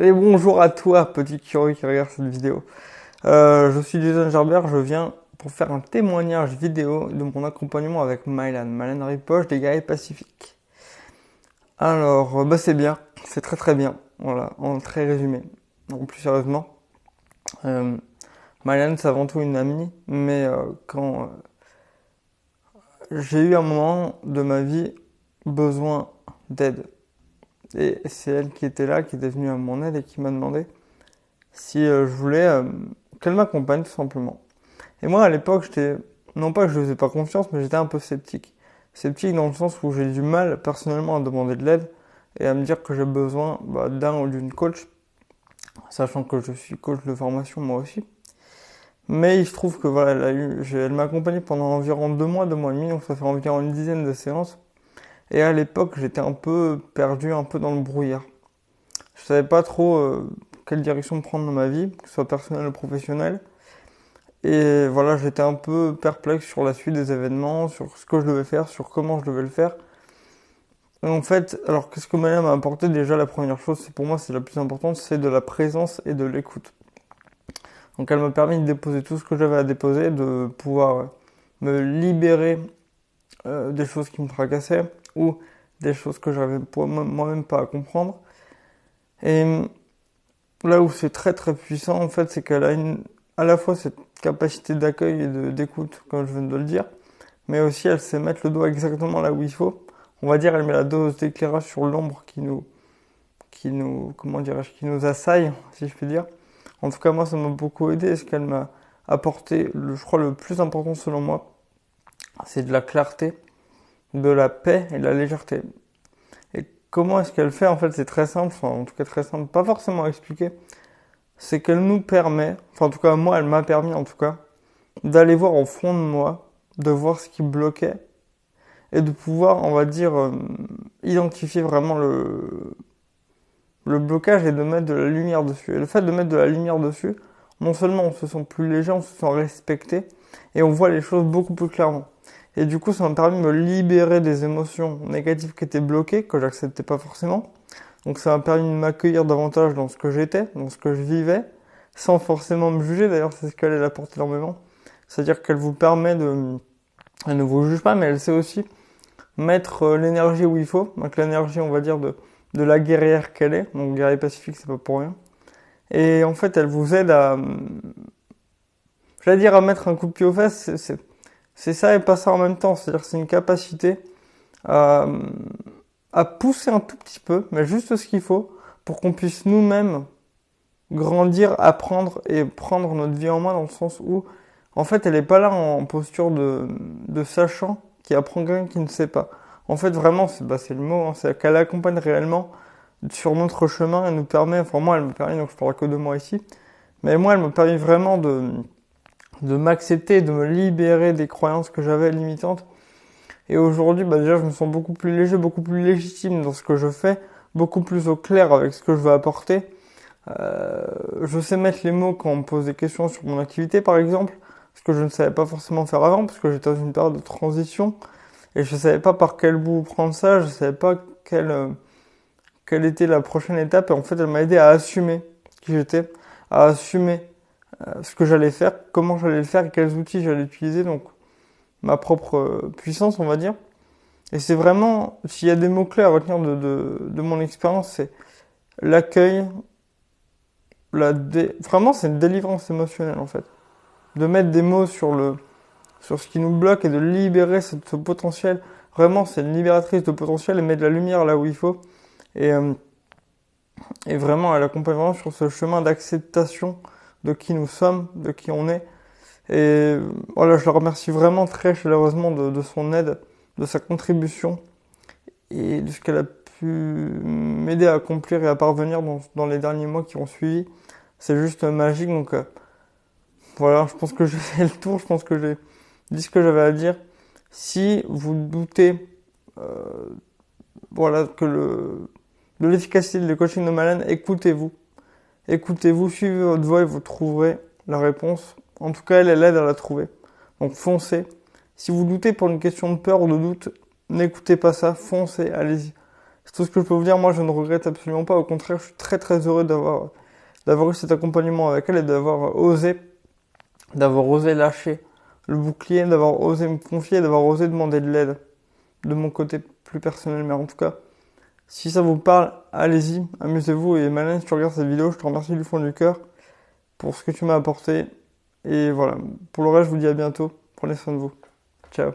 Et bonjour à toi, petit curieux qui regarde cette vidéo. Je suis Jason Gerber, je viens pour faire un témoignage vidéo de mon accompagnement avec Mylan Ripoche des Guerriers Pacifiques. Alors, c'est bien, c'est très très bien, voilà, en très résumé. Donc plus sérieusement, euh, Mylan c'est avant tout une amie, mais quand j'ai eu un moment de ma vie besoin d'aide, et c'est elle qui était là, qui était venue à mon aide et qui m'a demandé si je voulais qu'elle m'accompagne tout simplement. Et moi à l'époque j'étais, non pas que je faisais pas confiance, mais j'étais un peu sceptique. Sceptique dans le sens où j'ai du mal personnellement à demander de l'aide et à me dire que j'ai besoin d'un ou d'une coach, sachant que je suis coach de formation moi aussi. Mais il se trouve que voilà, elle m'a accompagné pendant environ 2 mois et demi, donc ça fait environ une dizaine de séances. Et à l'époque j'étais un peu perdu, un peu dans le brouillard. Je savais pas trop quelle direction prendre dans ma vie, que ce soit personnelle ou professionnelle. Et voilà, j'étais un peu perplexe sur la suite des événements, sur ce que je devais faire, sur comment je devais le faire. Et en fait, alors qu'est-ce que Maya m'a apporté? Déjà, la première chose, c'est pour moi, c'est la plus importante, c'est de la présence et de l'écoute. Donc elle m'a permis de déposer tout ce que j'avais à déposer, de pouvoir me libérer des choses qui me tracassaient ou des choses que j'avais moi-même pas à comprendre. Et là où c'est très très puissant, en fait, c'est qu'elle a à la fois cette capacité d'accueil et d'écoute, comme je viens de le dire, mais aussi elle sait mettre le doigt exactement là où il faut. On va dire, elle met la dose d'éclairage sur l'ombre comment dirais-je, qui nous assaille, si je puis dire. En tout cas, moi, ça m'a beaucoup aidé. Ce qu'elle m'a apporté, je crois, le plus important selon moi, c'est de la clarté, de la paix et de la légèreté. Et comment est-ce qu'elle fait? En fait, c'est très simple, enfin, en tout cas très simple, pas forcément à expliquer. C'est qu'elle nous permet, enfin, en tout cas, moi, elle m'a permis, en tout cas, d'aller voir au fond de moi, de voir ce qui bloquait et de pouvoir, on va dire, identifier vraiment le blocage et de mettre de la lumière dessus. Et le fait de mettre de la lumière dessus, non seulement on se sent plus léger, on se sent respecté et on voit les choses beaucoup plus clairement. Et du coup, ça m'a permis de me libérer des émotions négatives qui étaient bloquées, que j'acceptais pas forcément. Donc ça m'a permis de m'accueillir davantage dans ce que j'étais, dans ce que je vivais, sans forcément me juger. D'ailleurs, c'est ce qu'elle apporte énormément. C'est-à-dire qu'elle vous permet elle ne vous juge pas, mais elle sait aussi mettre l'énergie où il faut. Donc l'énergie, on va dire, de la guerrière qu'elle est. Donc guerrier pacifique, c'est pas pour rien. Et en fait, elle vous aide j'allais dire à mettre un coup de pied aux fesses. C'est ça et pas ça en même temps. C'est-à-dire que c'est une capacité à, à pousser un tout petit peu, mais juste ce qu'il faut pour qu'on puisse nous-mêmes grandir, apprendre et prendre notre vie en main dans le sens où, en fait, elle est pas là en posture de sachant qui apprend quelqu'un qui ne sait pas. En fait, vraiment, c'est le mot, hein, c'est qu'elle accompagne réellement sur notre chemin et nous permet, enfin moi, elle me permet, donc je parle que de moi ici, mais moi, elle me permet vraiment de m'accepter, de me libérer des croyances que j'avais limitantes. Et aujourd'hui, déjà, je me sens beaucoup plus léger, beaucoup plus légitime dans ce que je fais, beaucoup plus au clair avec ce que je veux apporter. Je sais mettre les mots quand on me pose des questions sur mon activité, par exemple, ce que je ne savais pas forcément faire avant, parce que j'étais dans une période de transition, et je savais pas par quel bout prendre ça, je savais pas quelle était la prochaine étape, et en fait, elle m'a aidé à assumer qui j'étais, à assumer ce que j'allais faire, comment j'allais le faire, et quels outils j'allais utiliser, donc ma propre puissance, on va dire. Et c'est vraiment, s'il y a des mots-clés à retenir de mon expérience, c'est l'accueil, vraiment, c'est une délivrance émotionnelle, en fait. De mettre des mots sur ce qui nous bloque et de libérer ce potentiel. Vraiment, c'est une libératrice de potentiel et mettre de la lumière là où il faut. Et, euh, et vraiment, elle accompagne vraiment sur ce chemin d'acceptation de qui nous sommes, de qui on est. Et voilà, je la remercie vraiment très chaleureusement de son aide, de sa contribution et de ce qu'elle a pu m'aider à accomplir et à parvenir dans les derniers mois qui ont suivi. C'est juste magique. Donc voilà, je pense que j'ai fait le tour, je pense que j'ai dit ce que j'avais à dire. Si vous doutez voilà, de l'efficacité du coaching de Malène, écoutez-vous. Écoutez-vous, suivez votre voix et vous trouverez la réponse. En tout cas, elle aide à la trouver. Donc foncez. Si vous doutez pour une question de peur ou de doute, n'écoutez pas ça, foncez, allez-y. C'est tout ce que je peux vous dire. Moi, je ne regrette absolument pas. Au contraire, je suis très très heureux d'avoir eu cet accompagnement avec elle et d'avoir osé lâcher le bouclier, d'avoir osé me confier, d'avoir osé demander de l'aide de mon côté plus personnel. Mais en tout cas, si ça vous parle, allez-y, amusez-vous. Et Malène, si tu regardes cette vidéo, je te remercie du fond du cœur pour ce que tu m'as apporté. Et voilà, pour le reste, je vous dis à bientôt. Prenez soin de vous. Ciao.